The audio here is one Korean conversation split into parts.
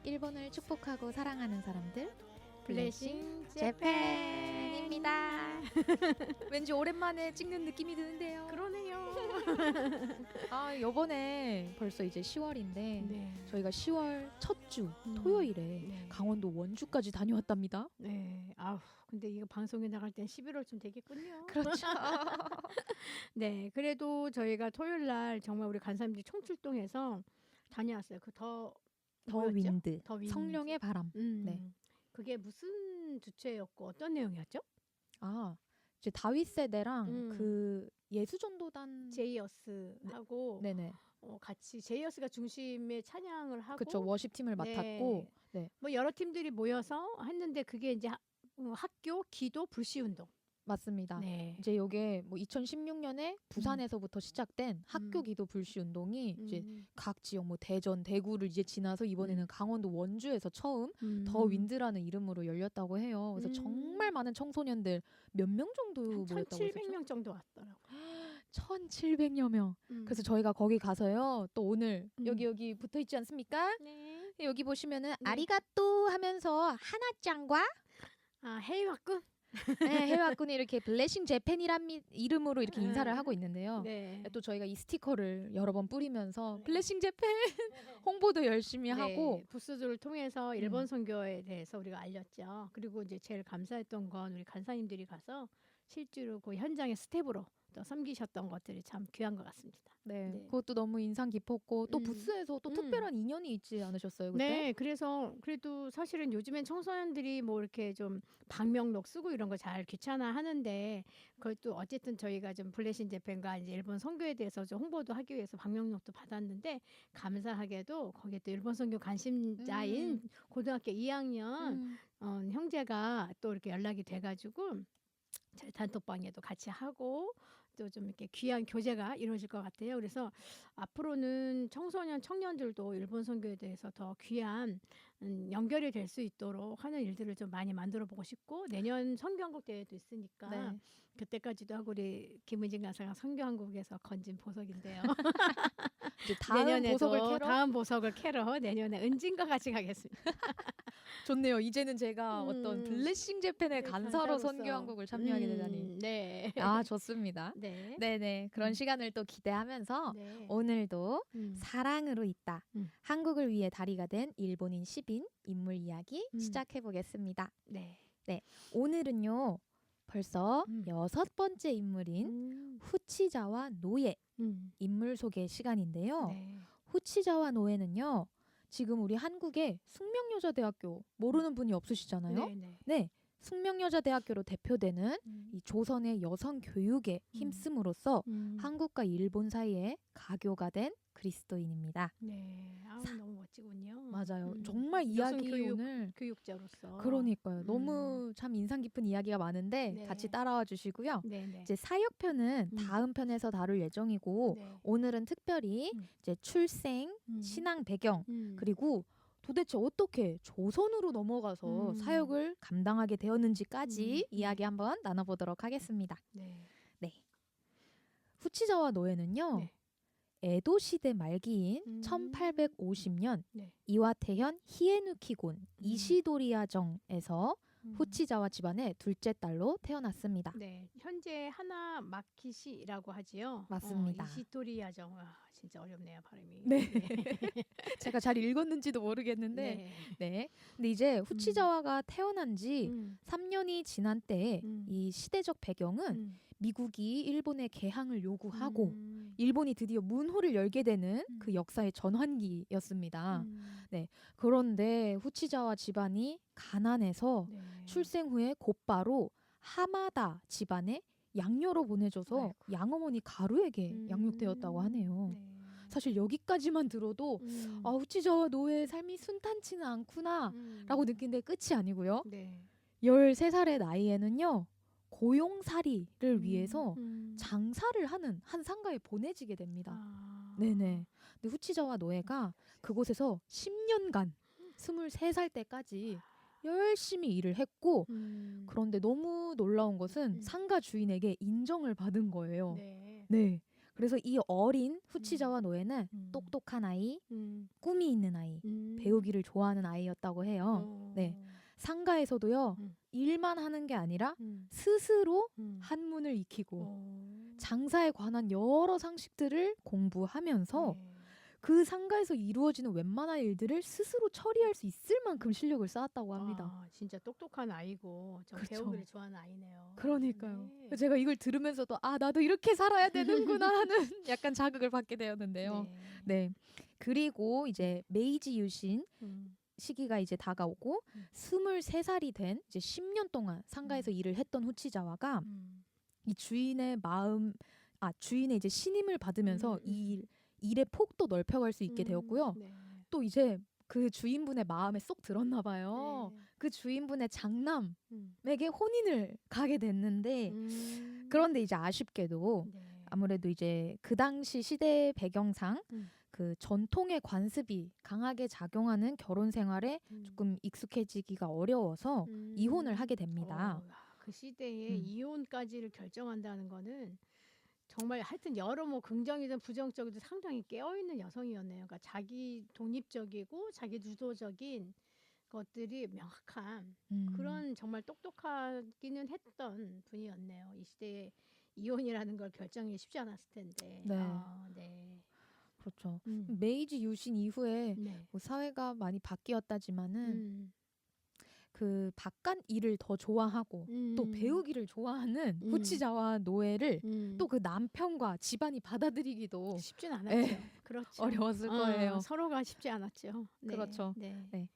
일본을 축복하고 사랑하는 사람들 블레싱 재팬입니다. 왠지 오랜만에 찍는 느낌이 드는데요. 그러네요. 이번에 벌써 이제 10월인데 네. 저희가 10월 첫 주 토요일에 네. 강원도 원주까지 다녀왔답니다. 네. 근데 이거 방송에 나갈 땐 11월쯤 되겠군요. 그렇죠. 네. 그래도 저희가 토요일 날 정말 우리 간사님들이 총출동해서 다녀왔어요. 더 뭐였죠? 윈드, 더 윈드. 성령의 바람. 네. 그게 무슨 주체였고 어떤 내용이었죠? 이제 다윗 세대랑 음. 예수전도단 제이어스하고 네네. 같이 제이어스가 중심의 찬양을 하고 그렇죠. 워십팀을 맡았고 네. 뭐 여러 팀들이 모여서 했는데 그게 이제 학교 기도 불시 운동. 맞습니다. 네. 이제 이게 뭐 2016년에 부산에서부터 시작된 학교 기도 불시 운동이 이제 각 지역 뭐 대전, 대구를 이제 지나서 이번에는 강원도 원주에서 처음 더 윈드라는 이름으로 열렸다고 해요. 그래서 정말 많은 청소년들 몇 명 정도 모였다고 했었죠? 1,700명 정도 왔더라고요. 1,700여 명. 그래서 저희가 거기 가서요. 또 오늘 여기 붙어 있지 않습니까? 네. 여기 보시면은 아리가또 하면서 하나짱과 해외학군? 네, 해외학군이 이렇게 블레싱 재팬이란 이름으로 이렇게 인사를 하고 있는데요. 네. 또 저희가 이 스티커를 여러 번 뿌리면서 블레싱 재팬 홍보도 열심히 하고 부스들을 통해서 일본 선교에 대해서 우리가 알렸죠. 그리고 이제 제일 감사했던 건 우리 간사님들이 가서 실제로 그 현장의 스텝으로 또 섬기셨던 것들이 참 귀한 것 같습니다. 네, 그것도 너무 인상 깊었고 또 부스에서 또 특별한 인연이 있지 않으셨어요 그때? 네, 그래서 그래도 사실은 요즘엔 청소년들이 뭐 이렇게 좀 방명록 쓰고 이런 거 잘 귀찮아 하는데 그것도 어쨌든 저희가 좀 블레싱 재팬과 이제 일본 선교에 대해서 좀 홍보도 하기 위해서 방명록도 받았는데 감사하게도 거기에 또 일본 선교 관심자인 고등학교 2학년 형제가 또 이렇게 연락이 돼가지고 저희 단톡방에도 같이 하고 또 좀 이렇게 귀한 교제가 이루어질 것 같아요. 그래서 앞으로는 청소년 청년들도 일본 선교에 대해서 더 귀한 연결이 될 수 있도록 하는 일들을 좀 많이 만들어 보고 싶고 내년 선교한국 대회도 있으니까 그때까지도 하고 우리 김은진 가사가 선교한국에서 건진 보석인데요. 이제 다음 보석을 캐러 내년에 은진과 같이 가겠습니다. 좋네요. 이제는 제가 어떤 블레싱 재팬의 간사로 선교한국을 참여하게 되다니. 네. 좋습니다. 네. 네네. 그런 시간을 또 기대하면서 오늘도 사랑으로 있다. 한국을 위해 다리가 된 일본인 10인 인물 이야기 시작해 보겠습니다. 네. 오늘은요. 벌써 6번째 인물인 후치자와 노예 인물 소개 시간인데요. 후치자와 노예는요. 지금 우리 한국에 숙명여자대학교 모르는 분이 없으시잖아요. 네. 숙명여자대학교로 대표되는 이 조선의 여성 교육에 힘씀으로써 한국과 일본 사이에 가교가 된 그리스도인입니다. 네, 너무 멋지군요. 맞아요. 정말 이야기 오늘 교육자로서 그러니까요. 너무 참 인상 깊은 이야기가 많은데 같이 따라와 주시고요. 이제 사역편은 다음 편에서 다룰 예정이고 오늘은 특별히 이제 출생, 신앙 배경 그리고 도대체 어떻게 조선으로 넘어가서 사역을 감당하게 되었는지까지 이야기 한번 나눠보도록 하겠습니다. 네. 후치자와 노예는요. 에도 시대 말기인 1850년 이와테현 히에누키군 이시도리야정에서 후치자와 집안의 둘째 딸로 태어났습니다. 네, 현재 하나 마키시라고 하지요. 맞습니다. 이시도리야정, 진짜 어렵네요 발음이. 네. 제가 잘 읽었는지도 모르겠는데, 근데 이제 후치자와가 태어난 지 3년이 지난 때에 이 시대적 배경은 미국이 일본의 개항을 요구하고 일본이 드디어 문호를 열게 되는 그 역사의 전환기였습니다. 네. 그런데 후치자와 집안이 가난해서 출생 후에 곧바로 하마다 집안에 양녀로 보내줘서 양어머니 가루에게 양육되었다고 하네요. 사실 여기까지만 들어도 후치자와 노예의 삶이 순탄치는 않구나 라고 느낀데 끝이 아니고요. 13살의 나이에는요. 고용살이를 위해서 장사를 하는 한 상가에 보내지게 됩니다. 네네. 근데 후치자와 노예가 그곳에서 10년간 23살 때까지 열심히 일을 했고 그런데 너무 놀라운 것은 상가 주인에게 인정을 받은 거예요. 네. 그래서 이 어린 후치자와 노예는 똑똑한 아이, 꿈이 있는 아이, 배우기를 좋아하는 아이였다고 해요. 네. 상가에서도요, 일만 하는 게 아니라 스스로 한문을 익히고 장사에 관한 여러 상식들을 공부하면서 그 상가에서 이루어지는 웬만한 일들을 스스로 처리할 수 있을 만큼 실력을 쌓았다고 합니다. 아, 진짜 똑똑한 아이고 좀 그렇죠. 배우기를 좋아하는 아이네요. 그러니까요. 네. 제가 이걸 들으면서도 아, 나도 이렇게 살아야 되는구나 하는 약간 자극을 받게 되었는데요. 네. 그리고 이제 메이지 유신 시기가 이제 다가오고 23살이 된 이제 10년 동안 상가에서 일을 했던 후치자와가 이 주인의 주인의 이제 신임을 받으면서 이 일의 폭도 넓혀갈 수 있게 되었고요. 또 이제 그 주인분의 마음에 쏙 들었나 봐요. 그 주인분의 장남에게 혼인을 가게 됐는데 그런데 이제 아쉽게도 아무래도 이제 그 당시 시대 배경상 그 전통의 관습이 강하게 작용하는 결혼 생활에 조금 익숙해지기가 어려워서 이혼을 하게 됩니다. 그 시대에 이혼까지를 결정한다는 거는 정말 하여튼 여러 뭐 긍정이든 부정적이든 상당히 깨어있는 여성이었네요. 그러니까 자기 독립적이고 자기 주도적인 것들이 명확한 그런 정말 똑똑하기는 했던 분이었네요. 이 시대에 이혼이라는 걸 결정이 쉽지 않았을 텐데. 네. 네. 그렇죠. 메이지 유신 이후에 뭐 사회가 많이 바뀌었다지만은 그 바깥 일을 더 좋아하고 또 배우기를 좋아하는 후치자와 노예를 또 그 남편과 집안이 받아들이기도 쉽진 않았죠. 그렇죠. 어려웠을 거예요. 서로가 쉽지 않았죠. 그렇죠. 네.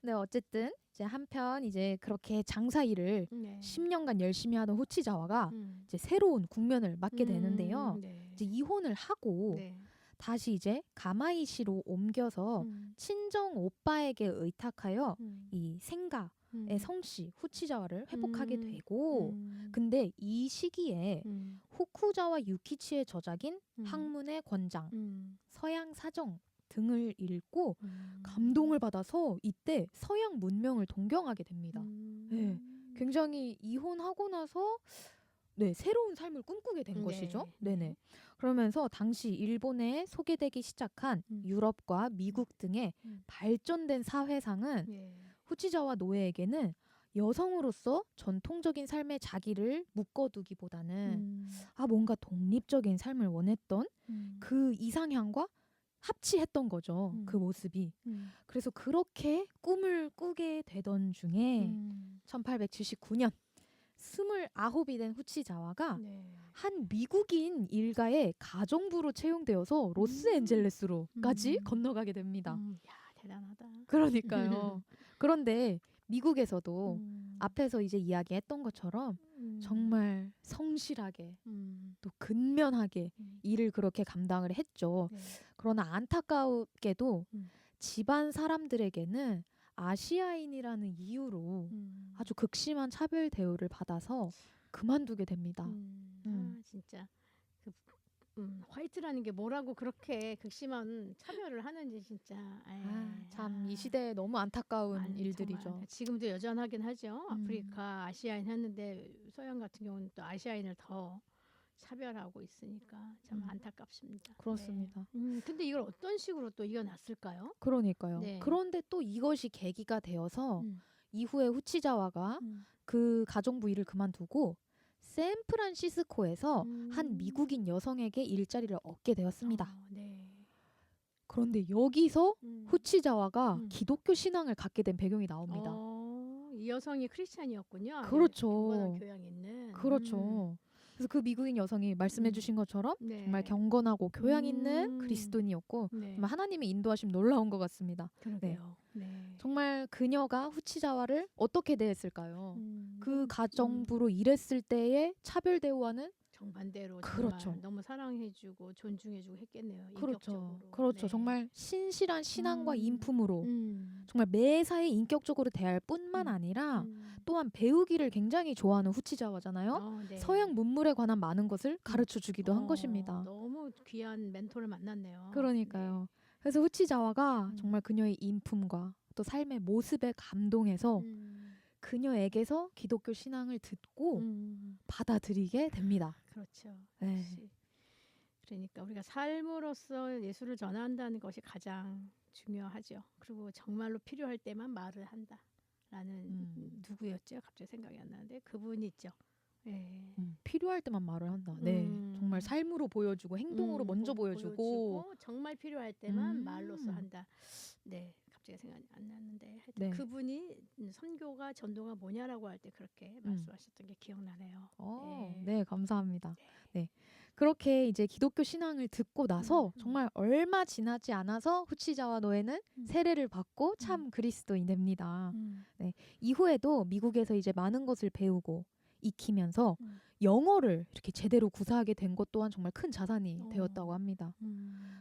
근데 어쨌든 이제 한편 이제 그렇게 장사 일을 10년간 열심히 하던 후치자와가 이제 새로운 국면을 맞게 되는데요. 이제 이혼을 하고 다시 이제 가마이시로 옮겨서 친정 오빠에게 의탁하여 이 생가의 성씨 후치자와를 회복하게 되고 근데 이 시기에 후쿠자와 유키치의 저작인 학문의 권장, 서양 사정 등을 읽고 감동을 받아서 이때 서양 문명을 동경하게 됩니다. 네, 굉장히 이혼하고 나서 새로운 삶을 꿈꾸게 된 것이죠. 네네. 그러면서 당시 일본에 소개되기 시작한 유럽과 미국 등의 발전된 사회상은 후치자와 노예에게는 여성으로서 전통적인 삶의 자기를 묶어두기보다는 뭔가 독립적인 삶을 원했던 그 이상향과 합치했던 거죠. 그 모습이. 그래서 그렇게 꿈을 꾸게 되던 중에 1879년 29이 된 후치자와가 한 미국인 일가의 가정부로 채용되어서 로스앤젤레스로까지 건너가게 됩니다. 야, 대단하다. 그러니까요. 그런데 미국에서도 앞에서 이제 이야기했던 것처럼 정말 성실하게 또 근면하게 일을 그렇게 감당을 했죠. 그러나 안타깝게도 집안 사람들에게는 아시아인이라는 이유로 아주 극심한 차별 대우를 받아서 그만두게 됩니다. 진짜 화이트라는 게 뭐라고 그렇게 극심한 차별을 하는지 진짜 참 이 시대에 너무 안타까운 일들이죠. 정말. 지금도 여전하긴 하죠. 아프리카 아시아인 하는데 서양 같은 경우는 또 아시아인을 더 차별하고 있으니까 참 안타깝습니다. 그렇습니다. 근데 이걸 어떤 식으로 또 이겨났을까요? 그러니까요. 그런데 또 이것이 계기가 되어서 이후에 후치자와가 그 가정부 일을 그만두고 샌프란시스코에서 한 미국인 여성에게 일자리를 얻게 되었습니다. 그런데 여기서 후치자와가 기독교 신앙을 갖게 된 배경이 나옵니다. 이 여성이 크리스찬이었군요. 그렇죠. 교양 있는. 그렇죠. 그래서 그 미국인 여성이 말씀해주신 것처럼 정말 경건하고 교양 있는 그리스도인이었고 정말 하나님의 인도하심 놀라운 것 같습니다. 그러게요. 정말 그녀가 후치자와를 어떻게 대했을까요? 그 가정부로 일했을 때의 차별 대우와는 정반대로 그렇죠. 너무 사랑해주고 존중해주고 했겠네요. 그렇죠. 인격적으로. 그렇죠. 정말 신실한 신앙과 인품으로 정말 매사에 인격적으로 대할 뿐만 아니라 또한 배우기를 굉장히 좋아하는 후치자와잖아요. 서양 문물에 관한 많은 것을 가르쳐주기도 한 것입니다. 너무 귀한 멘토를 만났네요. 그러니까요. 그래서 후치자와가 정말 그녀의 인품과 또 삶의 모습에 감동해서 그녀에게서 기독교 신앙을 듣고 받아들이게 됩니다. 그렇죠. 네. 그러니까 우리가 삶으로써 예수를 전한다는 것이 가장 중요하죠. 그리고 정말로 필요할 때만 말을 한다라는 누구였죠? 갑자기 생각이 안 나는데 그분이 있죠. 예. 필요할 때만 말을 한다. 네, 정말 삶으로 보여주고 행동으로 먼저 보여주고 정말 필요할 때만 말로써 한다. 네, 갑자기 생각이 안 나는데 하여튼 네. 그분이 선교가 전도가 뭐냐라고 할 때 그렇게 말씀하셨던 게 기억나네요. 네, 감사합니다. 네. 그렇게 이제 기독교 신앙을 듣고 나서 정말 얼마 지나지 않아서 후치자와 노에는 세례를 받고 참 그리스도인이 됩니다. 네. 이후에도 미국에서 이제 많은 것을 배우고 익히면서 영어를 이렇게 제대로 구사하게 된 것 또한 정말 큰 자산이 되었다고 합니다.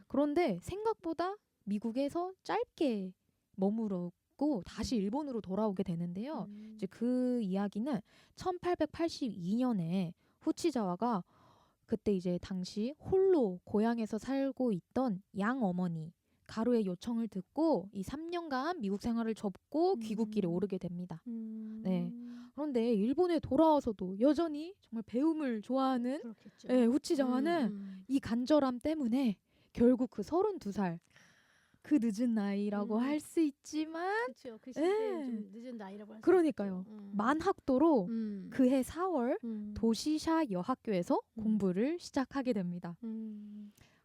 그런데 생각보다 미국에서 짧게 머무르고 다시 일본으로 돌아오게 되는데요. 이제 그 이야기는 1882년에 후치자와가 그때 이제 당시 홀로 고향에서 살고 있던 양 어머니 가루의 요청을 듣고 이 3년간 미국 생활을 접고 귀국길에 오르게 됩니다. 네. 그런데 일본에 돌아와서도 여전히 정말 배움을 좋아하는 후치자와는 이 간절함 때문에 결국 그 32살 그 늦은 나이라고 할 수 있지만 그렇죠. 그 시대에 좀 늦은 나이라고 할 수 그러니까요. 만학도로 그해 4월 도시샤 여학교에서 공부를 시작하게 됩니다.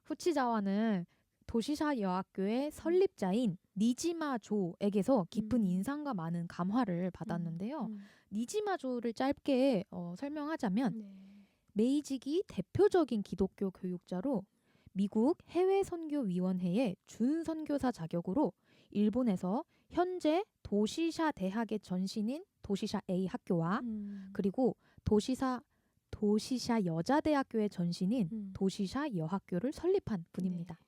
후치자와는 도시샤 여학교의 설립자인 니지마 조에게서 깊은 인상과 많은 감화를 받았는데요. 니지마 조를 짧게 설명하자면 메이지기 대표적인 기독교 교육자로 미국 해외선교위원회의 준선교사 자격으로 일본에서 현재 도시샤 대학의 전신인 도시샤 A 학교와 그리고 도시샤 여자대학교의 전신인 도시샤 여학교를 설립한 분입니다.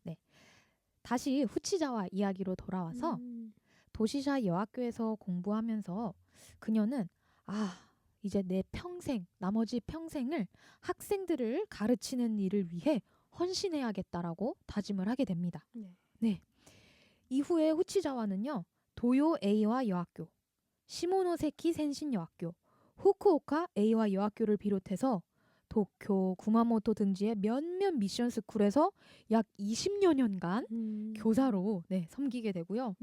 네. 다시 후치자와 이야기로 돌아와서 도시샤 여학교에서 공부하면서 그녀는 이제 내 평생, 나머지 평생을 학생들을 가르치는 일을 위해 헌신해야겠다라고 다짐을 하게 됩니다. 네. 이후에 후치자와는요, 도요 A와 여학교, 시모노세키 센신 여학교, 후쿠오카 A와 여학교를 비롯해서 도쿄, 구마모토 등지의 몇몇 미션 스쿨에서 약 20여 년간 교사로 섬기게 되고요.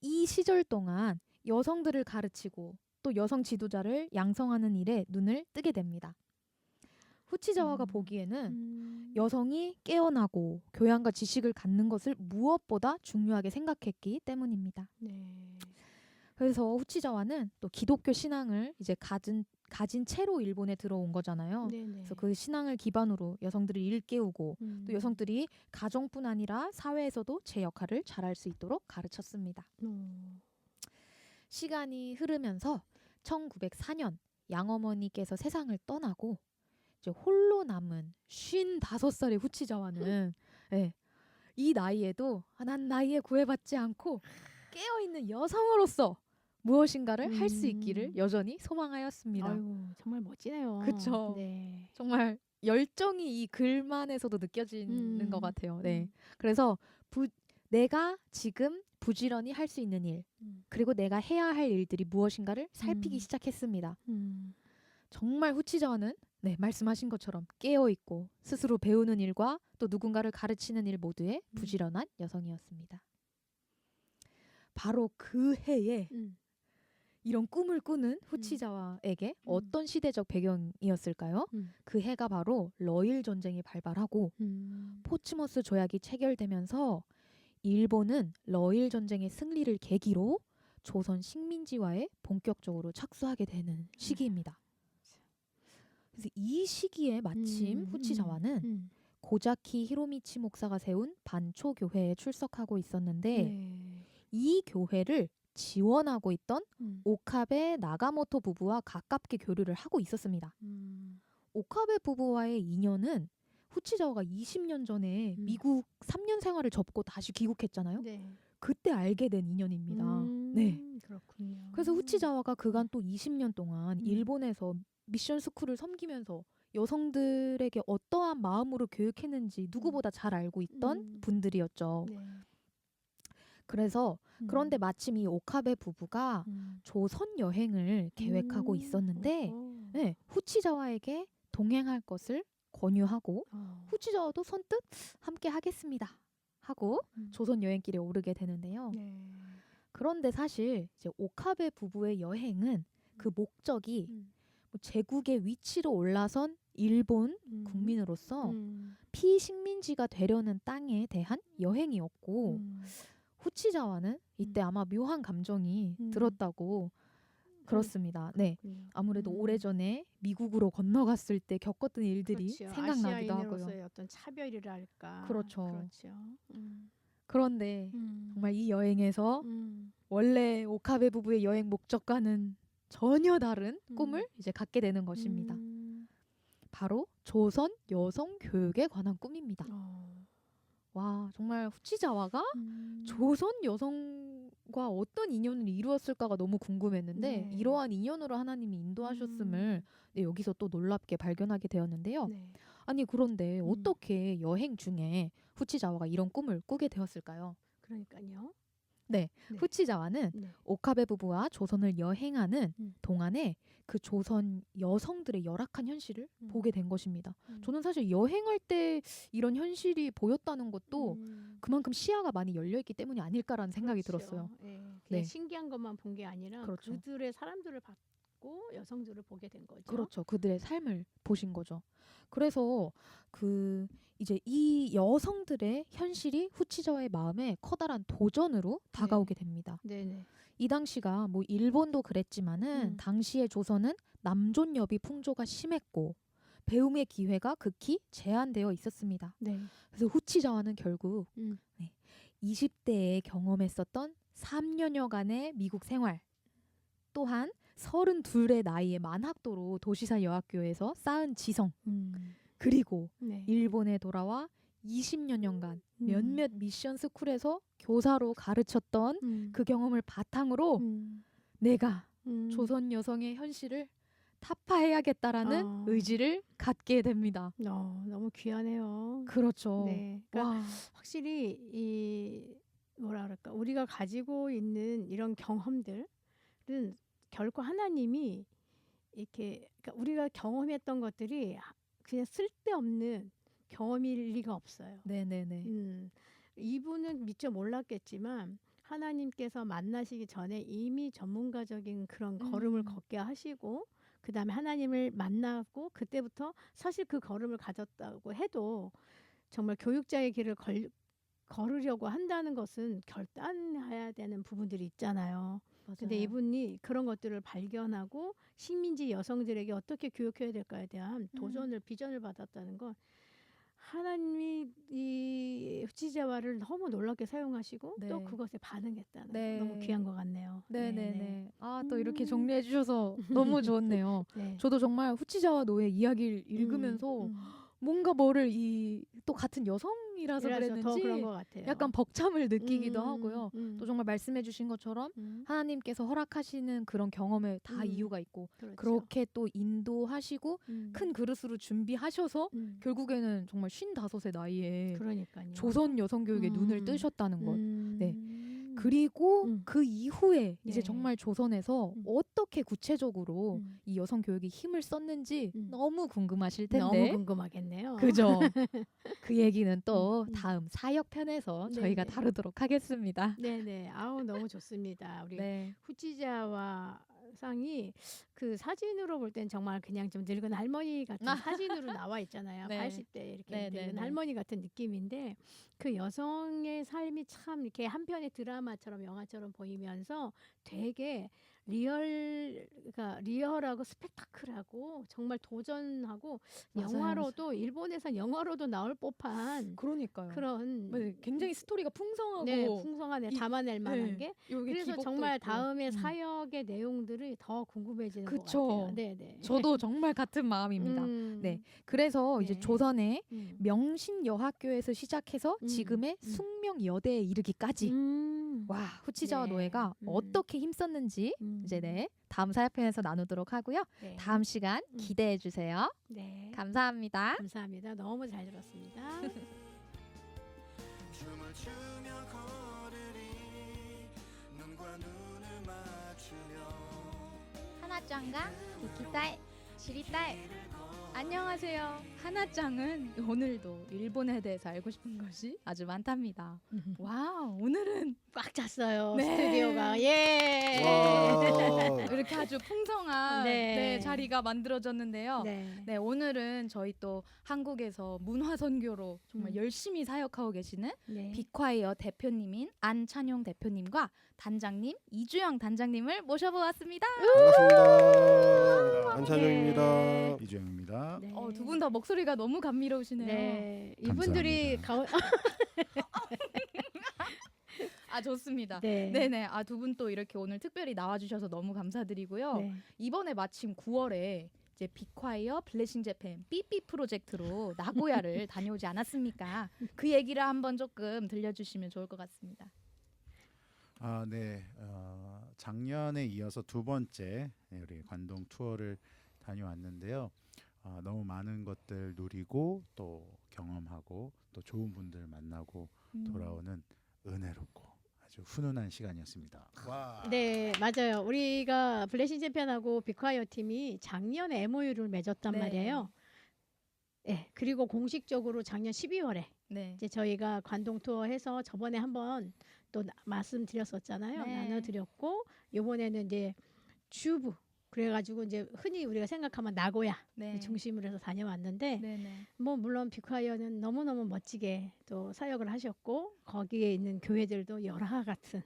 이 시절 동안 여성들을 가르치고 또 여성 지도자를 양성하는 일에 눈을 뜨게 됩니다. 후치자와가 보기에는 여성이 깨어나고 교양과 지식을 갖는 것을 무엇보다 중요하게 생각했기 때문입니다. 그래서 후치자와는 또 기독교 신앙을 이제 가진 채로 일본에 들어온 거잖아요. 그래서 그 신앙을 기반으로 여성들을 일깨우고 또 여성들이 가정뿐 아니라 사회에서도 제 역할을 잘할 수 있도록 가르쳤습니다. 시간이 흐르면서 1904년 양어머니께서 세상을 떠나고 이제 홀로 남은 55살의 후치자와는 이 나이에도 난 나이에 구애받지 않고 깨어있는 여성으로서 무엇인가를 할 수 있기를 여전히 소망하였습니다. 아이고, 정말 멋지네요. 그렇죠. 정말 열정이 이 글만에서도 느껴지는 것 같아요. 그래서 내가 지금 부지런히 할 수 있는 일 그리고 내가 해야 할 일들이 무엇인가를 살피기 시작했습니다. 정말 후치자와는 말씀하신 것처럼 깨어있고 스스로 배우는 일과 또 누군가를 가르치는 일 모두에 부지런한 여성이었습니다. 바로 그 해에 이런 꿈을 꾸는 후치자와에게 어떤 시대적 배경이었을까요? 그 해가 바로 러일 전쟁이 발발하고 포츠머스 조약이 체결되면서 일본은 러일 전쟁의 승리를 계기로 조선 식민지화에 본격적으로 착수하게 되는 시기입니다. 그래서 이 시기에 마침 후치자와는 고자키 히로미치 목사가 세운 반초 교회에 출석하고 있었는데 이 교회를 지원하고 있던 오카베 나가모토 부부와 가깝게 교류를 하고 있었습니다. 오카베 부부와의 인연은 후치자와가 20년 전에 미국 3년 생활을 접고 다시 귀국했잖아요. 그때 알게 된 인연입니다. 그렇군요. 그래서 후치자와가 그간 또 20년 동안 일본에서 미션 스쿨을 섬기면서 여성들에게 어떠한 마음으로 교육했는지 누구보다 잘 알고 있던 분들이었죠. 그래서 그런데 마침 이 오카베 부부가 조선 여행을 계획하고 있었는데 후치자와에게 동행할 것을 권유하고 후치자와도 선뜻 함께 하겠습니다 하고 조선 여행길에 오르게 되는데요. 네. 그런데 사실 이제 오카베 부부의 여행은 그 목적이 뭐 제국의 위치로 올라선 일본 국민으로서 피식민지가 되려는 땅에 대한 여행이었고 후치자와는 이때 아마 묘한 감정이 들었다고 그렇습니다. 네, 아무래도 오래전에 미국으로 건너갔을 때 겪었던 일들이 그렇죠. 생각나기도 하고요. 아시아인으로서의 어떤 차별이랄까. 그렇죠. 그렇죠. 그런데 정말 이 여행에서 원래 오카베 부부의 여행 목적과는 전혀 다른 꿈을 이제 갖게 되는 것입니다. 바로 조선 여성 교육에 관한 꿈입니다. 와, 정말 후치자와가 조선 여성과 어떤 인연을 이루었을까가 너무 궁금했는데 네. 이러한 인연으로 하나님이 인도하셨음을 네, 여기서 또 놀랍게 발견하게 되었는데요. 네. 아니 그런데 어떻게 여행 중에 후치자와가 이런 꿈을 꾸게 되었을까요? 그러니까요. 네, 네. 후치자와는 네. 오카베 부부와 조선을 여행하는 동안에 그 조선 여성들의 열악한 현실을 보게 된 것입니다. 저는 사실 여행할 때 이런 현실이 보였다는 것도 그만큼 시야가 많이 열려있기 때문이 아닐까라는 생각이 그렇죠. 들었어요. 네. 네. 신기한 것만 본 게 아니라 그렇죠. 그들의 사람들을 봤고 여성들을 보게 된 거죠. 그렇죠. 그들의 삶을 보신 거죠. 그래서 그 이제 이 여성들의 현실이 후치자와의 마음에 커다란 도전으로 다가오게 됩니다. 네네. 이 당시가 뭐 일본도 그랬지만은 당시의 조선은 남존여비 풍조가 심했고 배움의 기회가 극히 제한되어 있었습니다. 네. 그래서 후치자와는 결국 20대에 경험했었던 3년여간의 미국 생활 또한 32의 나이에 만학도로 도시사 여학교에서 쌓은 지성 그리고 네. 일본에 돌아와 20여년간 몇몇 미션 스쿨에서 교사로 가르쳤던 그 경험을 바탕으로 내가 조선 여성의 현실을 타파해야겠다라는 의지를 갖게 됩니다. 너무 귀하네요. 그렇죠. 네. 그러니까 확실히 이 뭐라 그럴까 우리가 가지고 있는 이런 경험들은 결코 하나님이 이렇게 그러니까 우리가 경험했던 것들이 그냥 쓸데없는 경험일 리가 없어요. 네네네. 이분은 미처 몰랐겠지만 하나님께서 만나시기 전에 이미 전문가적인 그런 걸음을 걷게 하시고 그 다음에 하나님을 만나고 그때부터 사실 그 걸음을 가졌다고 해도 정말 교육자의 길을 걸으려고 한다는 것은 결단해야 되는 부분들이 있잖아요. 근데 이분이 그런 것들을 발견하고 식민지 여성들에게 어떻게 교육해야 될까에 대한 도전을 비전을 받았다는 건 하나님이 이 후치자와를 너무 놀랍게 사용하시고 또 그것에 반응했다는 거 너무 귀한 것 같네요. 네네네. 아, 또 이렇게 정리해 주셔서 너무 좋네요. 네. 저도 정말 후치자와 노의 이야기를 읽으면서 뭔가 뭐를 또 같은 여성이라서 더 그랬는지 그런 것 같아요. 약간 벅참을 느끼기도 하고요. 또 정말 말씀해 주신 것처럼 하나님께서 허락하시는 그런 경험에 다 이유가 있고 그렇죠. 그렇게 또 인도하시고 큰 그릇으로 준비하셔서 결국에는 정말 55의 나이에 그러니까요. 조선 여성교육에 눈을 뜨셨다는 것. 네. 그리고 그 이후에 이제 정말 조선에서 어떻게 구체적으로 이 여성 교육이 힘을 썼는지 너무 궁금하실 텐데. 너무 궁금하겠네요. 그죠? 그 얘기는 또 다음 사역편에서 저희가 다루도록 하겠습니다. 네네. 아우 너무 좋습니다. 우리 후치자와 상이 그 사진으로 볼 땐 정말 그냥 좀 늙은 할머니 같은 사진으로 나와 있잖아요. 80대 이렇게 늙은 할머니 같은 느낌인데 그 여성의 삶이 참 이렇게 한편의 드라마처럼 영화처럼 보이면서 되게 리얼하고 스펙타클하고 정말 도전하고 영화로도 일본에선 영화로도 나올 법한 그러니까요. 그런 굉장히 스토리가 풍성하고 풍성하네 담아낼 만한 게 그래서 정말 있고. 다음에 사역의 내용들이 더 궁금해지는 것 같아요. 네네. 저도 정말 같은 마음입니다. 네, 그래서 이제 조선의 명신여학교에서 시작해서 지금의 숙명여대에 이르기까지 와 후치자와 노예가 어떻게 힘썼는지 이제 다음 사역편에서 나누도록 하고요. 다음 시간 기대해 주세요. 네. 감사합니다. 감사합니다. 너무 잘 들었습니다. 하나짱가聞きたい知りたい 안녕하세요. 하나짱은 오늘도 일본에 대해서 알고 싶은 것이 아주 많답니다. 와우, 오늘은 꽉 찼어요. 네. 스튜디오가. 예. 와. 이렇게 아주 풍성한 네. 네, 자리가 만들어졌는데요. 네. 네, 오늘은 저희 또 한국에서 문화 선교로 정말 열심히 사역하고 계시는 네. 빅콰이어 대표님인 안찬용 대표님과 단장님 이주영 단장님을 모셔보았습니다. 반갑습니다. 안찬용입니다. 네. 이주영입니다. 네. 두 분 다 목소리가 너무 감미로우시네요. 네. 이분들이 아, 좋습니다. 네. 네네. 아, 두 분 또 이렇게 오늘 특별히 나와주셔서 너무 감사드리고요. 네. 이번에 마침 9월에 이제 빅콰이어 블레싱 재팬 삐삐 프로젝트로 나고야를 다녀오지 않았습니까? 그 얘기를 한번 조금 들려주시면 좋을 것 같습니다. 아, 네. 작년에 이어서 두 번째 우리 관동 투어를 다녀왔는데요. 너무 많은 것들 누리고 또 경험하고 또 좋은 분들 만나고 돌아오는 은혜롭고 아주 훈훈한 시간이었습니다. 와. 네, 맞아요. 우리가 블레싱 재팬하고 빅콰이어 팀이 작년에 MOU를 맺었단 네. 말이에요. 네, 그리고 공식적으로 작년 12월에 네. 이제 저희가 관동 투어 해서 저번에 한번 또 말씀드렸었잖아요. 네. 나눠드렸고 이번에는 이제 주부 그래가지고 이제 흔히 우리가 생각하면 나고야 네. 중심으로 해서 다녀왔는데 네네. 뭐 물론 빅콰이어는 너무너무 멋지게 또 사역을 하셨고 거기에 있는 교회들도 열화 같은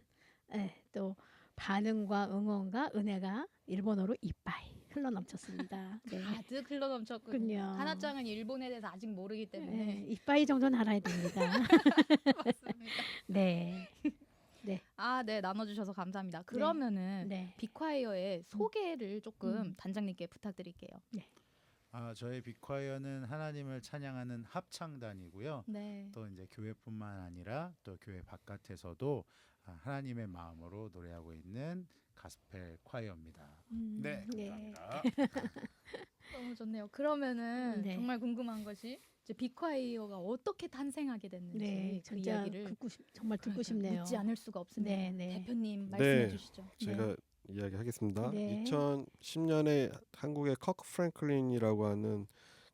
또 반응과 응원과 은혜가 일본어로 이빠이 흘러넘쳤습니다. 네. 가득 흘러넘쳤군요. 그렇군요. 하나짱은 일본에 대해서 아직 모르기 때문에 네, 이빠이 정도는 알아야 됩니다. 맞습니다. 네. 아, 네, 나눠주셔서 감사합니다. 그러면은 네. 빅콰이어의 소개를 조금 단장님께 부탁드릴게요. 저희 빅콰이어는 하나님을 찬양하는 합창단이고요. 네. 또 이제 교회뿐만 아니라 또 교회 바깥에서도 하나님의 마음으로 노래하고 있는 가스펠 콰이어입니다. 네, 네. 감사합니다. 너무 좋네요. 그러면은 네. 정말 궁금한 것이 이제 빅콰이어가 어떻게 탄생하게 됐는지 네, 그 진짜 이야기를 정말 듣고 그러니까 싶네요. 묻지 않을 수가 없습니다. 네, 네. 대표님 말씀해 주시죠. 제가 이야기하겠습니다. 네. 2010년에 한국에 커크 프랭클린이라고 하는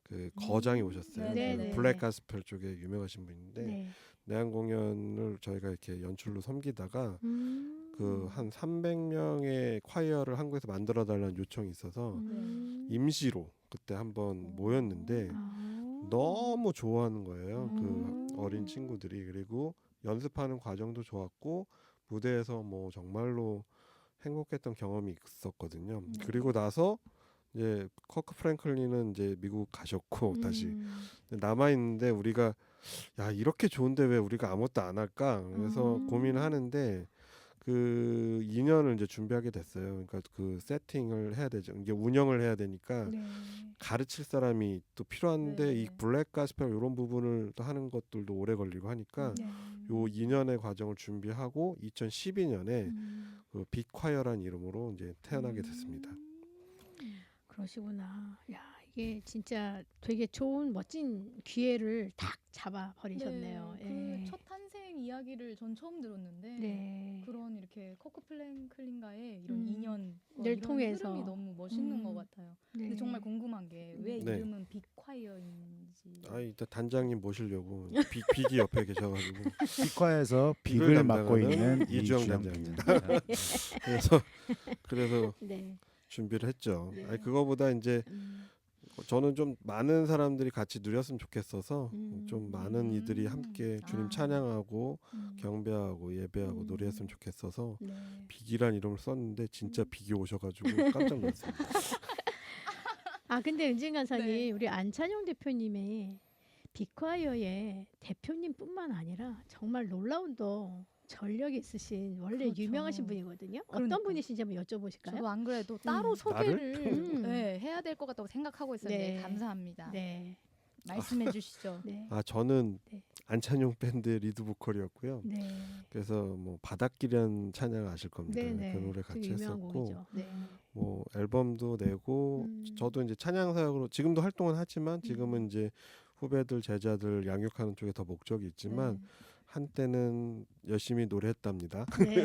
그 거장이 오셨어요. 네, 그 네. 블랙 가스펠 쪽에 유명하신 분인데 네. 내한 공연을 저희가 이렇게 연출로 섬기다가 그 한 300명의 콰이어를 한국에서 만들어 달라는 요청이 있어서 임시로 그때 한번 모였는데 너무 좋아하는 거예요. 그 어린 친구들이. 그리고 연습하는 과정도 좋았고 무대에서 뭐 정말로 행복했던 경험이 있었거든요. 그리고 나서 이제 커크 프랭클린은 이제 미국 가셨고 다시 남아 있는데 우리가 야 이렇게 좋은데 왜 우리가 아무것도 안 할까? 그래서 고민하는데 그 2년을 이제 준비하게 됐어요. 그러니까 그 세팅을 해야 되죠. 이게 운영을 해야 되니까 네. 가르칠 사람이 또 필요한데 네. 이 블랙 가스펠 이런 부분을 또 하는 것들도 오래 걸리고 하니까 네. 요 2년의 과정을 준비하고 2012년에 그 빅콰이어라는 이름으로 이제 태어나게 됐습니다. 그러시구나. 야, 이게 진짜 되게 좋은 멋진 기회를 딱 잡아 버리셨네요. 그 첫 탄생 이야기를 전 처음 들었는데 네. 그런 이렇게 커크 플랭클린과의 이런 인연 늘 이런 통해서. 흐름이 너무 멋있는 것 같아요. 근데 네. 정말 궁금한 게 왜 네. 이름은 빅콰이어인지. 일단 단장님 모시려고 빅이 옆에 계셔가지고 빅콰이어에서 빅을 빅을 맡고 담당하는 있는 이주영 이주영 단장입니다. 단장입니다. 그래서 네. 준비를 했죠. 네. 아니 그거보다 이제 저는 좀 많은 사람들이 같이 누렸으면 좋겠어서 좀 많은 이들이 함께 주님 찬양하고 경배하고 예배하고 노래했으면 좋겠어서 네. 빅이란 이름을 썼는데 진짜 빅이 오셔가지고 깜짝 놀랐습니다. 아, 근데 은진 간사님, 네. 우리 안찬용 대표님의 빅콰이어의 대표님뿐만 아니라 정말 놀라운 또 전력이 있으신 원래 그렇죠. 유명하신 분이거든요. 그러니까. 어떤 분이신지 한번 여쭤보실까요? 저도 안 그래도 따로 소개를 네, 해야 될 것 같다고 생각하고 있었는데 네. 감사합니다. 네. 말씀해 주시죠. 네. 저는 네. 안찬용 밴드 리드 보컬이었고요. 네. 그래서 뭐 바닷길이라는 찬양 아실 겁니다. 네, 네. 그 노래 되게 같이 유명한 했었고 곡이죠. 네. 뭐 앨범도 내고 저도 이제 찬양 사역으로 지금도 활동은 하지만 지금은 이제 후배들 제자들 양육하는 쪽에 더 목적이 있지만 한때는 열심히 노래했답니다. 네.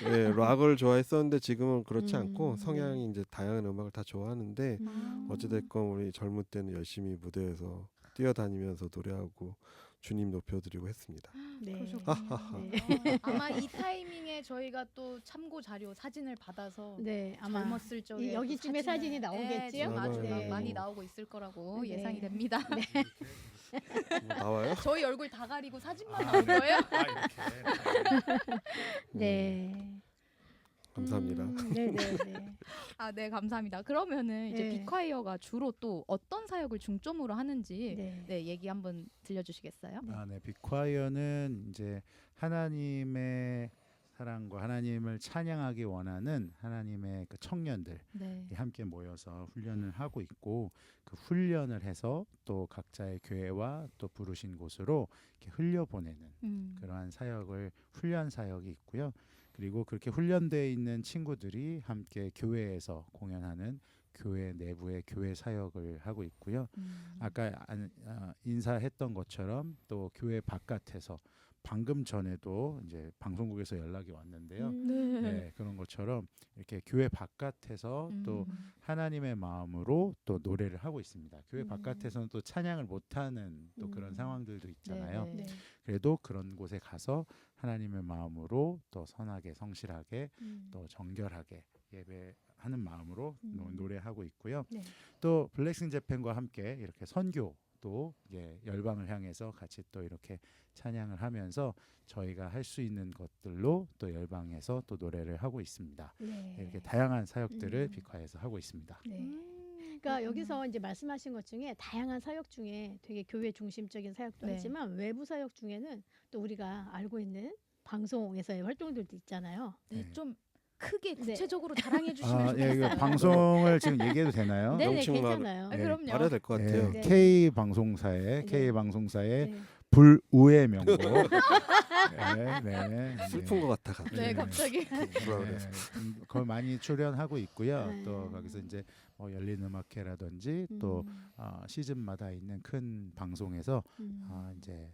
네, 락을 좋아했었는데 지금은 그렇지 않고 네. 성향이 이제 다양한 음악을 다 좋아하는데 음. 어찌됐건 우리 젊을 때는 열심히 무대에서 뛰어다니면서 노래하고 주님 높여드리고 했습니다. 네. 그러셨군요. 네. 아마 이 타이밍에 저희가 또 참고 자료 사진을 받아서 네, 아마 젊었을 적에 여기쯤에 또 사진이 사진을- 나오겠지요? 네, 아주 네. 많이 나오고 있을 거라고 네. 예상이 됩니다. 나와요? 저희 얼굴 다 가리고 사진만 나올 거예요? 이렇게. 네. 감사합니다. 네네네. 아, 네, 감사합니다. 그러면은 이제 네. 빅콰이어가 주로 또 어떤 사역을 중점으로 하는지 네. 네, 얘기 한번 들려주시겠어요? 네, 빅콰이어는 이제 하나님의 사랑과 하나님을 찬양하기 원하는 하나님의 그 청년들 네. 함께 모여서 훈련을 하고 있고 그 훈련을 해서 또 각자의 교회와 또 부르신 곳으로 이렇게 흘려보내는 그러한 사역을 훈련 사역이 있고요. 그리고 그렇게 훈련되어 있는 친구들이 함께 교회에서 공연하는 교회 내부의 교회 사역을 하고 있고요. 아까 인사했던 것처럼 또 교회 바깥에서 방금 전에도 이제 방송국에서 연락이 왔는데요. 네, 그런 것처럼 이렇게 교회 바깥에서 또 하나님의 마음으로 또 노래를 하고 있습니다. 교회 바깥에서는 또 찬양을 못하는 또 그런 상황들도 있잖아요. 네. 그래도 그런 곳에 가서 하나님의 마음으로 또 선하게 성실하게 또 정결하게 예배하는 마음으로 노래하고 있고요. 네. 또 블레싱 재팬과 함께 이렇게 선교도 열방을 향해서 같이 또 이렇게 찬양을 하면서 저희가 할 수 있는 것들로 또 열방에서 또 노래를 하고 있습니다. 네. 이렇게 다양한 사역들을 빅화에서 하고 있습니다. 네. 그러니까 여기서 이제 말씀하신 것 중에 다양한 사역 중에 되게 교회 중심적인 사역도 네. 하지만 외부 사역 중에는 또 우리가 알고 있는 방송에서의 활동들도 있잖아요. 네, 네. 좀 크게 네. 구체적으로 자랑해 주시면 아, 좋겠어요. 이거 방송을 지금 얘기해도 되나요? 네네, 명칭 말- 괜찮아요. 아, 네. 그럼요. 말해야 될 것 같아요. 네. K 방송사의 네. 불우의 명곡. 네. 슬픈 것 같아 갑자기. 네, 갑자기. 불안해서. 그걸 많이 출연하고 있고요. 네. 또 거기서 이제 뭐 열린 음악회라든지 또 시즌마다 있는 큰 방송에서 이제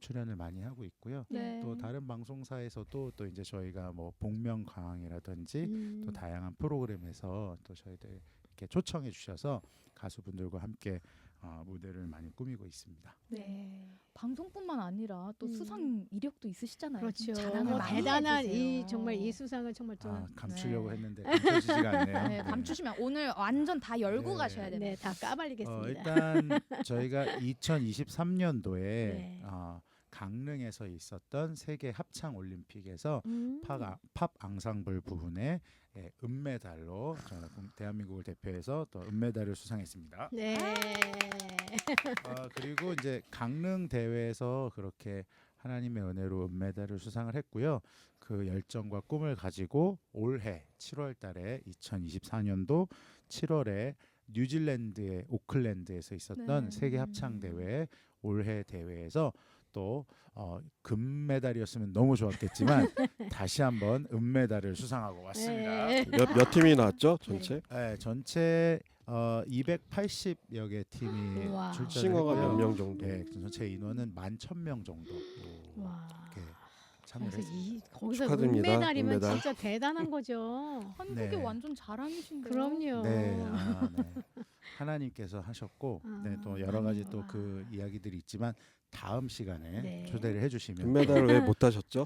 출연을 많이 하고 있고요. 네. 또 다른 방송사에서도 또 이제 저희가 뭐 복면가왕이라든지 또 다양한 프로그램에서 또 저희들 이렇게 초청해 주셔서 가수분들과 함께 무대를 많이 꾸미고 있습니다. 네. 방송뿐만 아니라 또 수상 이력도 있으시잖아요. 그렇죠. 자랑을 많이 대단한 해주세요. 정말 이 수상을 정말 좀 감추려고 네. 했는데 감춰지지가 않네요. 네, 감추시면 오늘 완전 다 열고 네. 가셔야 됩니다. 네, 다 까발리겠습니다. 일단 저희가 2023년도에 네. 강릉에서 있었던 세계 합창 올림픽에서 음. 팝 앙상블 부분에 은메달로 대한민국을 대표해서 또 은메달을 수상했습니다. 네. 그리고 이제 강릉 대회에서 그렇게 하나님의 은혜로 은메달을 수상을 했고요. 그 열정과 꿈을 가지고 올해 7월달에 2024년도 7월에 뉴질랜드의 오클랜드에서 있었던 네. 세계 합창 대회 올해 대회에서 또 금메달이었으면 너무 좋았겠지만 다시 한번 은메달을 수상하고 왔습니다. 네. 몇 팀이 나왔죠? 전체? 네, 전체 280여 개 팀이 우와. 싱어가 몇 출전했고요. 명 정도? 네, 전체 인원은 11,000명 정도 와. 이렇게 참여를 그래서 했습니다. 거기서 축하드립니다. 은메달이면 은메달. 진짜 대단한 거죠. 한국의 네. 완전 자랑이신데요. 그럼요. 네, 하나님께서 하셨고, 네, 또 여러 가지 또 와. 그 이야기들이 있지만 다음 시간에 네. 초대를 해주시면 금메달을 왜 못 하셨죠?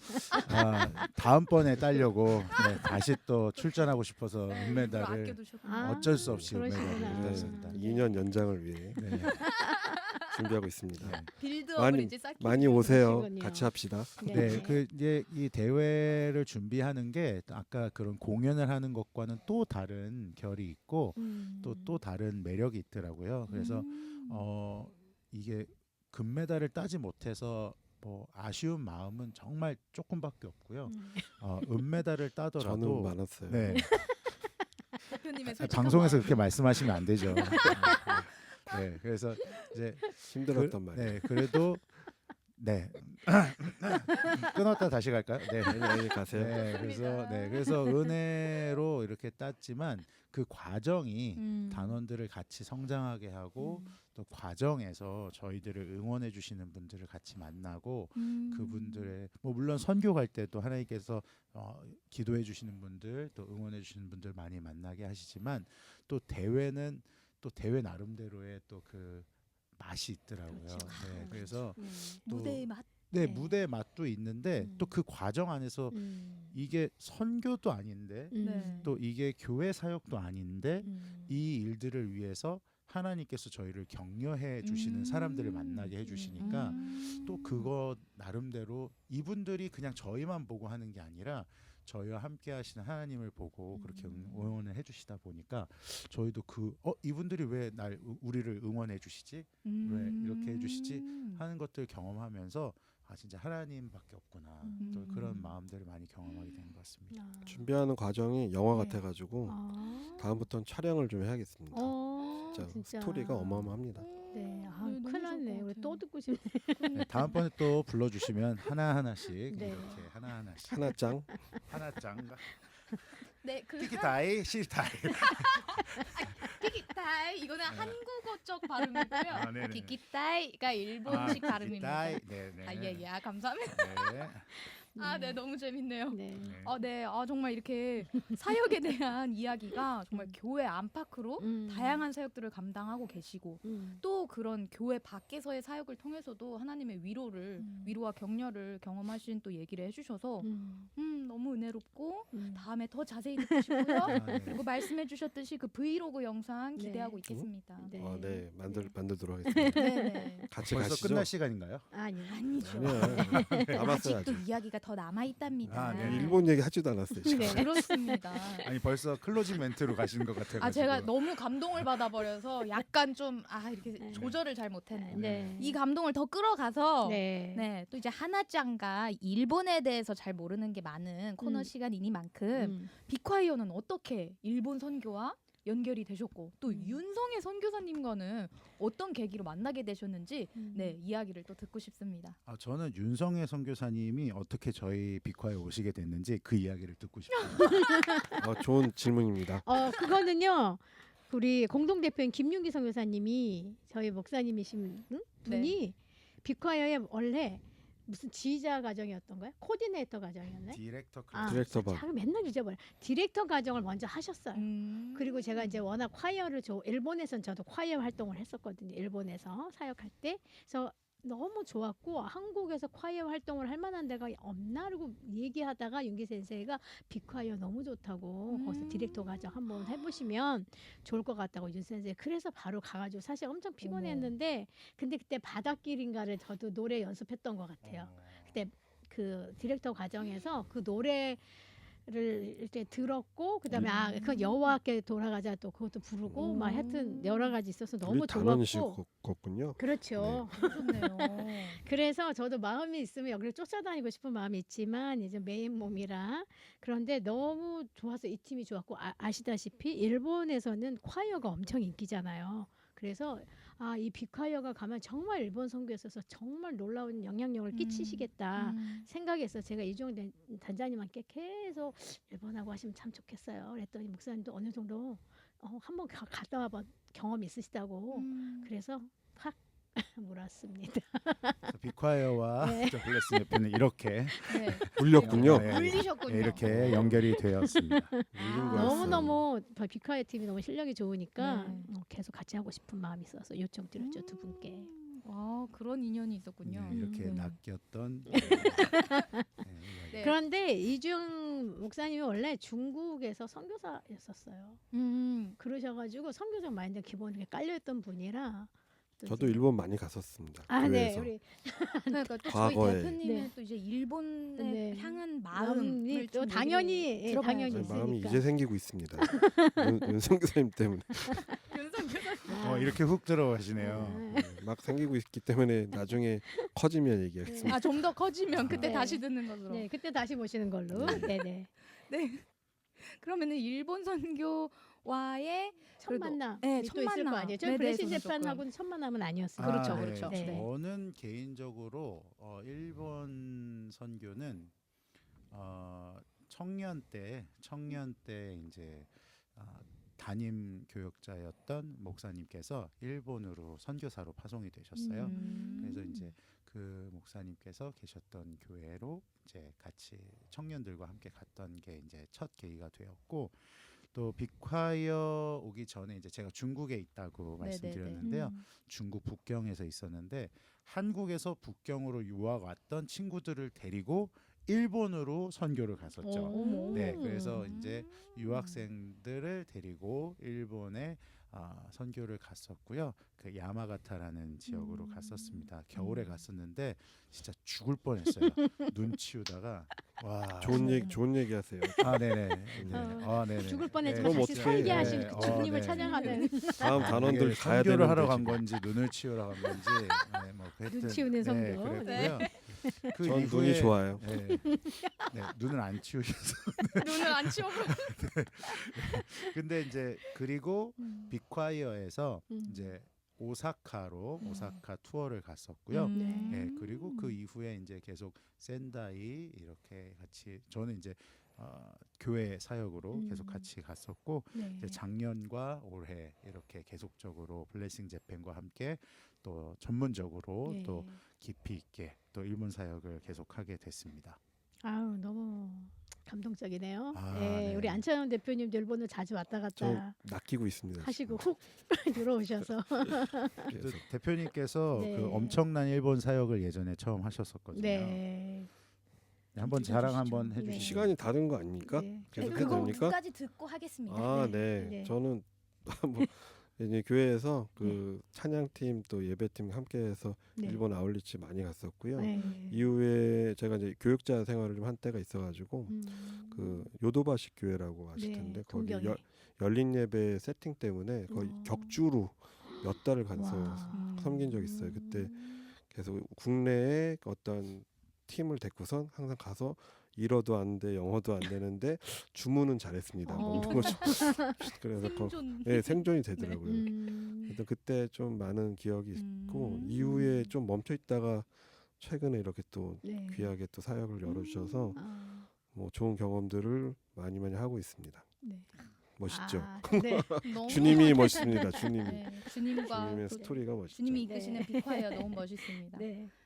다음번에 따려고 다시 또 출전하고 싶어서 네, 은메달을 아껴두셨군요. 아, 어쩔 수 없이 그러시구나. 은메달을 네, 땄습니다. 2년 연장을 위해 네. 준비하고 있습니다. 네. 빌드업을 많이- 이제 쌓기 많이 위해서. 오세요. 그러시군요. 같이 합시다. 네, 그 이제 이 대회를 준비하는 게 아까 그런 공연을 하는 것과는 또 다른 결이 있고 또 다른 매력이 있더라고요. 그래서 이게 금메달을 따지 못해서 뭐 아쉬운 마음은 정말 조금밖에 없고요. 은메달을 저는 따더라도 많았어요. 네, 대표님의 솔직한 방송에서 마음. 그렇게 말씀하시면 안 되죠. 네, 그래서 이제 힘들었단 말이에요. 네, 그래도 네 끊었다 다시 갈까요? 네. 아니 가세요. 그래서 은혜로 이렇게 땄지만 그 과정이 음. 단원들을 같이 성장하게 하고 또 과정에서 저희들을 응원해 주시는 분들을 같이 만나고 그분들의 뭐 물론 선교 갈 때도 하나님께서 기도해 주시는 분들 또 응원해 주시는 분들 많이 만나게 하시지만 또 대회는 또 대회 나름대로의 또 그 맛이 있더라고요. 그렇죠. 네, 그래서 또 무대의 맛. 네, 네. 무대의 맛도 있는데 또 그 과정 안에서 이게 선교도 아닌데 네. 또 이게 교회 사역도 아닌데 이 일들을 위해서 하나님께서 저희를 격려해 주시는 사람들을 만나게 해 주시니까 또 그거 나름대로 이분들이 그냥 저희만 보고 하는 게 아니라 저희와 함께 하시는 하나님을 보고 그렇게 응원을 해 주시다 보니까 저희도 이분들이 왜 우리를 응원해 주시지? 왜 이렇게 해 주시지? 하는 것들 경험하면서 진짜 하나님밖에 없구나. 또 그런 마음들을 많이 경험하게 되는 것 같습니다. 준비하는 과정이 영화 네. 같아가지고 다음부터는 촬영을 좀 해야겠습니다. 진짜 스토리가 어마어마합니다. 네, 너무 큰일 났네. 좋을 것 우리 또 같아요. 듣고 싶네. 네, 다음번에 또 불러주시면 하나하나씩 네. 이렇게 하나하나씩 하나짱. 하나짱 네, 그 티키타이 시타이 티키타이 이거는 한국어 쪽 발음이고요. 아, 네네. 티키타이가 일본식 발음입니다. 네네. 예, 감사합니다. 네. 네, 너무 재밌네요. 네. 네, 정말 이렇게 사역에 대한 이야기가 정말 교회 안팎으로 다양한 사역들을 감당하고 계시고 또 그런 교회 밖에서의 사역을 통해서도 하나님의 위로와 격려를 경험하신 또 얘기를 해주셔서 너무 은혜롭고 다음에 더 자세히 듣고 싶고요. 네. 그리고 말씀해 주셨듯이 그 브이로그 영상 기대하고 있겠습니다. 네. 네, 만들도록 하겠습니다. 네. 같이 벌써 가시죠. 끝날 시간인가요? 아니죠. 아니요. 남았어요 아직도 아직. 이야기가 더 남아 있답니다. 아, 네. 일본 얘기 하지도 않았어요. 지금. 네, 그렇습니다. 아니 벌써 클로징 멘트로 가시는 것 같아요. 제가 너무 감동을 받아버려서 약간 좀 이렇게 네. 조절을 잘 못했네요. 네. 이 감동을 더 끌어가서 네. 또 이제 하나짱가 일본에 대해서 잘 모르는 게 많은 코너 시간이니만큼 빅콰이어는 어떻게 일본 선교와 연결이 되셨고 또 윤성혜 선교사님과는 어떤 계기로 만나게 되셨는지 이야기를 또 듣고 싶습니다. 저는 윤성혜 선교사님이 어떻게 저희 빅화에 오시게 됐는지 그 이야기를 듣고 싶어요. 좋은 질문입니다. 그거는요. 우리 공동 대표인 김윤기 선교사님이 저희 목사님이신 분이 빅화여의 원래 무슨 지휘자 과정이었던가요? 코디네이터 과정이었나요? 디렉터 디렉터 반. 제가 맨날 잊어버려. 디렉터 과정을 먼저 하셨어요. 그리고 제가 이제 워낙 콰이어를 일본에선 저도 콰이어 활동을 했었거든요. 일본에서 사역할 때. 그래서 너무 좋았고 한국에서 콰이어 활동을 할 만한 데가 없나 그러고 얘기하다가 윤기先生가 빅콰이어 너무 좋다고 거기서 디렉터 과정 한번 해보시면 좋을 것 같다고 윤先生. 그래서 바로 가가지고 사실 엄청 피곤했는데 근데 그때 바닷길인가를 저도 노래 연습했던 것 같아요. 그때 그 디렉터 과정에서 그 노래를 이렇게 들었고 그다음에 그 여호와께 돌아가자 또 그것도 부르고 막 하여튼 여러 가지 있어서 너무 좋았고. 걷군요. 그렇죠. 좋네요. 그래서 저도 마음이 있으면 여기를 쫓아다니고 싶은 마음이 있지만 이제 메인 몸이라 그런데 너무 좋아서 이 팀이 좋았고 아시다시피 일본에서는 콰이어가 엄청 인기잖아요. 그래서 이 빅콰이어가 가면 정말 일본 선교에 있어서 정말 놀라운 영향력을 끼치시겠다 생각해서 제가 이종훈 단장님한테 계속 일본하고 하시면 참 좋겠어요. 그랬더니 목사님도 어느 정도 한번 갔다 와본 경험이 있으시다고 그래서 확 몰았습니다. 빅화이어와 블레스 대표는 이렇게 물렸군요. 물리셨군요. 이렇게 연결이 되었습니다. 너무너무 빅화이어 팀이 너무 실력이 좋으니까 계속 같이 하고 싶은 마음이 있어서 요청드렸죠. 두 분께. 그런 인연이 있었군요. 이렇게 낚였던 그런데 이중 목사님이 원래 중국에서 선교사였었어요. 그러셔가지고 선교적 마인드 기본에 깔려있던 분이라 저도 일본 많이 갔었습니다. 네, 우리 그러니까 또 과거에. 저희 대표님의 또 이제 일본에 향한 마음을 또 당연히 마음이 이제 생기고 있습니다. 윤성 교사님 때문에. 이렇게 훅 들어가시네요. 막 생기고 있기 때문에 나중에 커지면 얘기하겠습니다. 좀 더 커지면 그때 다시 듣는 것으로. 네, 그때 다시 모시는 걸로. 네. 그러면은 일본 선교와의 첫 만남 첫 있을 거 만남. 아니에요. 저희 브레신 재판하고는 첫 만남은 아니었어요. 그렇죠. 네. 저는 개인적으로 일본 선교는 청년 때 이제 담임 교역자였던 목사님께서 일본으로 선교사로 파송이 되셨어요. 그래서 이제 그 목사님께서 계셨던 교회로 이제 같이 청년들과 함께 갔던 게 이제 첫 계기가 되었고, 또 빅콰이어 오기 전에 이제 제가 중국에 있다고 말씀드렸는데요. 중국 북경에서 있었는데 한국에서 북경으로 유학 왔던 친구들을 데리고 일본으로 선교를 갔었죠. 네, 그래서 이제 유학생들을 데리고 일본에 선교를 갔었고요. 그 야마가타라는 지역으로 갔었습니다. 겨울에 갔었는데 진짜 죽을 뻔했어요. 눈 치우다가 와. 좋은 얘기 하세요. 네네. 네네. 죽을 뻔했지만 그럼 다시 어떻게 설계하신 네. 주님을 네. 찬양하는 다음 단원들 가야 선교를 되는데 하러 간 지금. 건지 눈을 치우러 간 건지 뭐 그랬던, 눈 치우는 선교. 네, 그랬고요. 그 전 이후에 눈이 좋아요. 눈을 안 치우셔서 눈을 안 치워. 근데 이제 그리고 빅콰이어에서 이제 오사카로 오사카 투어를 갔었고요. 네, 그리고 그 이후에 이제 계속 센다이 이렇게 같이 저는 이제 교회 사역으로 계속 같이 갔었고 이제 작년과 올해 이렇게 계속적으로 블레싱 재팬과 함께 또 전문적으로 또 깊이 있게 또 일본 사역을 계속하게 됐습니다. 아우 너무 감동적이네요. 네. 우리 안찬영 대표님도 일본을 자주 왔다 갔다 저 낚이고 있습니다. 하시고 훅 들어오셔서 또 대표님께서 네. 그 엄청난 일본 사역을 예전에 처음 하셨었거든요. 네. 한번 자랑 한번 해주시죠. 네. 시간이 다른 거 아닙니까? 네. 계속 그거 해도 됩니까? 끝까지 듣고 하겠습니다. 네. 네. 저는 뭐 이제 교회에서 그 찬양팀 또 예배팀 함께해서 일본 아울리치 많이 갔었고요. 이후에 제가 이제 교육자 생활을 좀 한 때가 있어가지고 그 요도바시 교회라고 아실 텐데 거기 열린 예배 세팅 때문에 거의 격주로 몇 달을 가서 섬긴 적이 있어요. 그때 계속 국내에 어떤 팀을 데리고선 항상 가서 일어도 안 돼, 영어도 안 되는데 주문은 잘했습니다. 먹는 거 그래서 생존이 되더라고요. 그래서 그때 좀 많은 기억이 있고 이후에 좀 멈춰 있다가 최근에 이렇게 또 귀하게 또 사역을 열어주셔서 뭐 좋은 경험들을 많이 하고 있습니다. 멋있죠. 주님이 멋있습니다. 주님의 스토리가 멋있죠. 주님이 이끄시는 빅콰이어 너무 멋있습니다.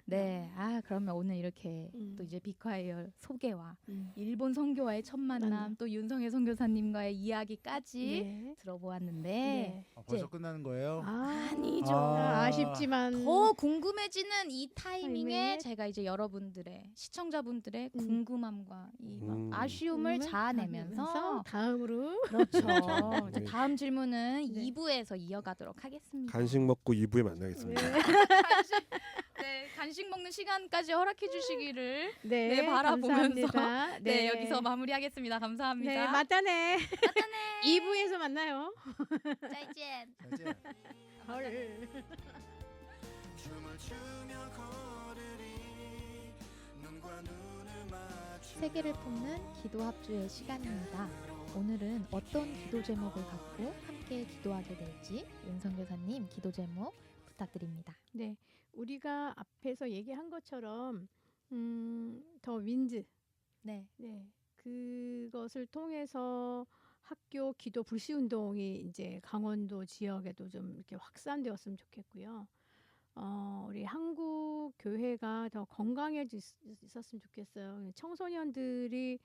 네, 그러면 오늘 이렇게 또 이제 빅콰이어 소개와 일본 선교와의 첫 만남, 또 윤성혜 선교사님과의 이야기까지 들어보았는데 벌써 끝나는 거예요? 아니죠. 아쉽지만 더 궁금해지는 이 타이밍에 제가 이제 여러분들의 시청자분들의 궁금함과 이 아쉬움을 자아내면서 다음으로 그렇죠. 이제 다음 질문은 2부에서 이어가도록 하겠습니다. 간식 먹고 2부에 만나겠습니다. 간식 먹는 시간까지 허락해 주시기를 바라보면서 감사합니다. 여기서 마무리하겠습니다. 감사합니다. 네, 맞다네. 2부에서 만나요. 再见. 헐. 세계를 품는 기도 합주의 시간입니다. 오늘은 어떤 기도 제목을 갖고 함께 기도하게 될지 윤성 교사님 기도 제목 부탁드립니다. 네, 우리가 앞에서 얘기한 것처럼 더 윈즈, 그것을 통해서 학교 기도 불시 운동이 이제 강원도 지역에도 좀 이렇게 확산되었으면 좋겠고요. 우리 한국 교회가 더 건강해졌으면 좋겠어요. 청소년들이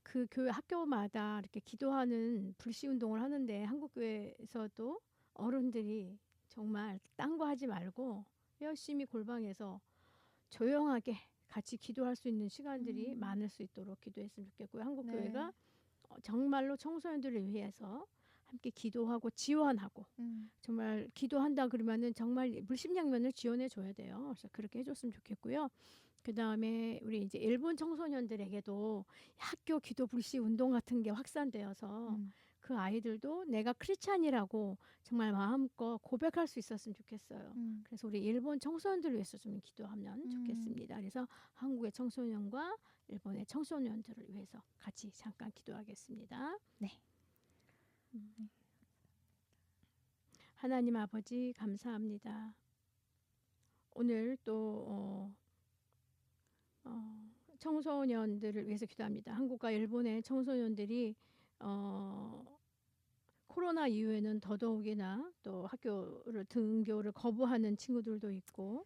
그 교회 학교마다 이렇게 기도하는 불시 운동을 하는데 한국 교회에서도 어른들이 정말 딴 거 하지 말고 열심히 골방에서 조용하게 같이 기도할 수 있는 시간들이 많을 수 있도록 기도했으면 좋겠고요. 한국 교회가 정말로 청소년들을 위해서 함께 기도하고 지원하고 정말 기도한다 그러면은 정말 물심양면을 지원해 줘야 돼요. 그래서 그렇게 해줬으면 좋겠고요. 그 다음에 우리 이제 일본 청소년들에게도 학교 기도 불시 운동 같은 게 확산되어서 그 아이들도 내가 크리스찬이라고 정말 마음껏 고백할 수 있었으면 좋겠어요. 그래서 우리 일본 청소년들을 위해서 좀 기도하면 좋겠습니다. 그래서 한국의 청소년과 일본의 청소년들을 위해서 같이 잠깐 기도하겠습니다. 네. 하나님 아버지 감사합니다. 오늘 또 청소년들을 위해서 기도합니다. 한국과 일본의 청소년들이 코로나 이후에는 더더욱이나 또 학교를 등교를 거부하는 친구들도 있고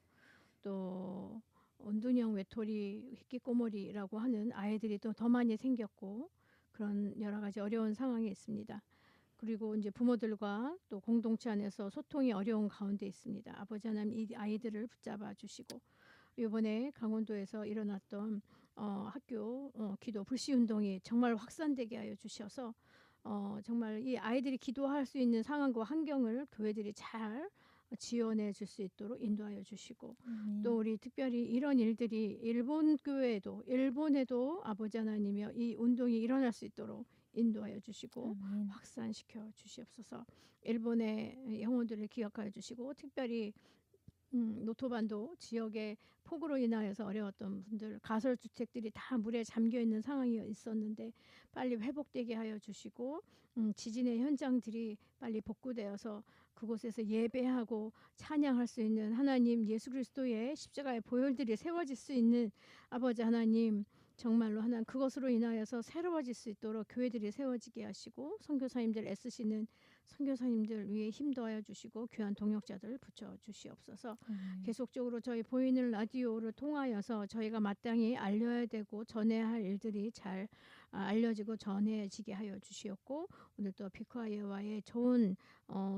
또 온둔형 외톨이 희귀꼬머리라고 하는 아이들이 또 더 많이 생겼고 그런 여러 가지 어려운 상황이 있습니다. 그리고 이제 부모들과 또 공동체 안에서 소통이 어려운 가운데 있습니다. 아버지 하나님 이 아이들을 붙잡아 주시고 이번에 강원도에서 일어났던 학교 기도 불씨 운동이 정말 확산되게 하여 주셔서 정말 이 아이들이 기도할 수 있는 상황과 환경을 교회들이 잘 지원해 줄 수 있도록 인도하여 주시고 또 우리 특별히 이런 일들이 일본 교회에도 일본에도 아버지 하나님이여 이 운동이 일어날 수 있도록 인도하여 주시고 확산시켜 주시옵소서. 일본의 영혼들을 기억하여 주시고 특별히 노토반도 지역의 폭우로 인하여서 어려웠던 분들 가설주택들이 다 물에 잠겨 있는 상황이 있었는데 빨리 회복되게 하여 주시고 지진의 현장들이 빨리 복구되어서 그곳에서 예배하고 찬양할 수 있는 하나님 예수 그리스도의 십자가의 보혈들이 세워질 수 있는 아버지 하나님 정말로 하나님 그것으로 인하여서 새로워질 수 있도록 교회들이 세워지게 하시고 선교사님들 애쓰시는 선교사님들 위해 힘도하여 주시고 귀한 동역자들 붙여 주시옵소서. 계속적으로 저희 보이는 라디오를 통하여서 저희가 마땅히 알려야 되고 전해야 할 일들이 잘 알려지고 전해지게 하여 주시옵고 오늘 또 빅화이어와의 좋은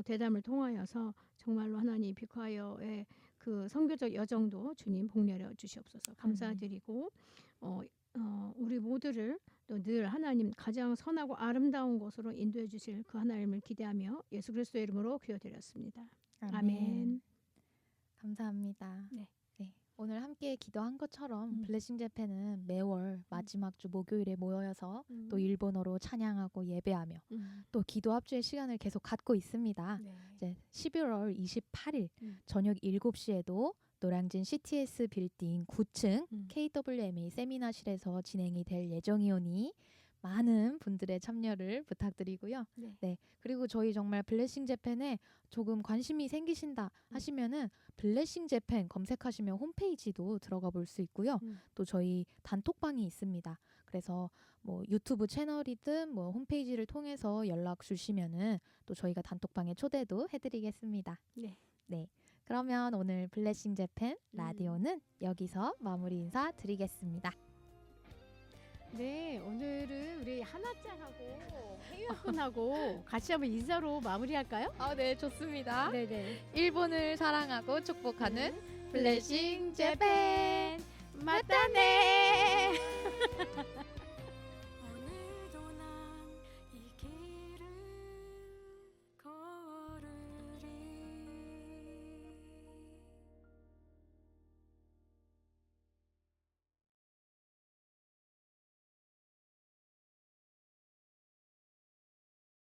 대담을 통하여서 정말로 하나님 빅화이어의 그 선교적 여정도 주님 복내려 주시옵소서. 감사드리고 우리 모두를 또 늘 하나님 가장 선하고 아름다운 곳으로 인도해 주실 그 하나님을 기대하며 예수 그리스도의 이름으로 기도드렸습니다. 아멘. 감사합니다. 네. 오늘 함께 기도한 것처럼 블레싱 재팬은 매월 마지막 주 목요일에 모여서 또 일본어로 찬양하고 예배하며 또 기도 합주의 시간을 계속 갖고 있습니다. 네. 이제 11월 28일 저녁 7시에도 노량진 CTS 빌딩 9층 KWMA 세미나실에서 진행이 될 예정이오니 많은 분들의 참여를 부탁드리고요. 네. 그리고 저희 정말 블레싱 재팬에 조금 관심이 생기신다 하시면은 블레싱 재팬 검색하시면 홈페이지도 들어가 볼 수 있고요. 또 저희 단톡방이 있습니다. 그래서 뭐 유튜브 채널이든 뭐 홈페이지를 통해서 연락 주시면은 또 저희가 단톡방에 초대도 해드리겠습니다. 네. 그러면 오늘 블레싱 재팬 라디오는 여기서 마무리 인사 드리겠습니다. 네, 오늘은 우리 하나짱하고 혜유군하고 같이 한번 인사로 마무리할까요? 네, 좋습니다. 네네. 일본을 사랑하고 축복하는 블레싱 재팬 맞다네.